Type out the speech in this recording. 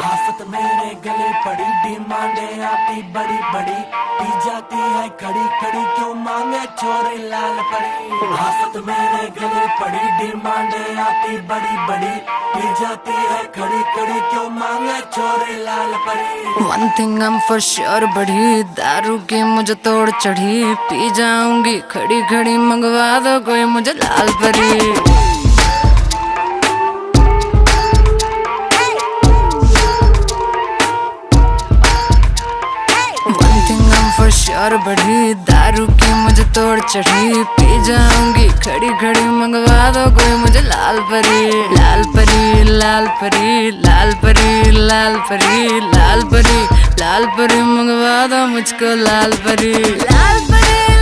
आफत मेरे गले पड़ी, डिमांडे आती बड़ी बड़ी, पी जाती है खड़ी खड़ी, क्यों मांगे छोरे लाल परी। आफत मेरे गले पड़ी, डिमांडे आती बड़ी बड़ी, पी जाती है खड़ी खड़ी, क्यों मांगे छोरे लाल परी। One thing I'm for sure बढ़ी, दारू की मुझे तोड़ चढ़ी, पी जाऊंगी खड़ी खड़ी, मंगवा दो कोई मुझे लाल परी। श्योर बढ़ी, दारू की मुझे तोड़ चढ़ी, पी जाऊंगी खड़ी खड़ी, मंगवा दो कोई मुझे लाल परी। लाल परी लाल परी लाल परी लाल परी लाल परी लाल परी, मंगवा दो मुझको लाल परी। लाल परी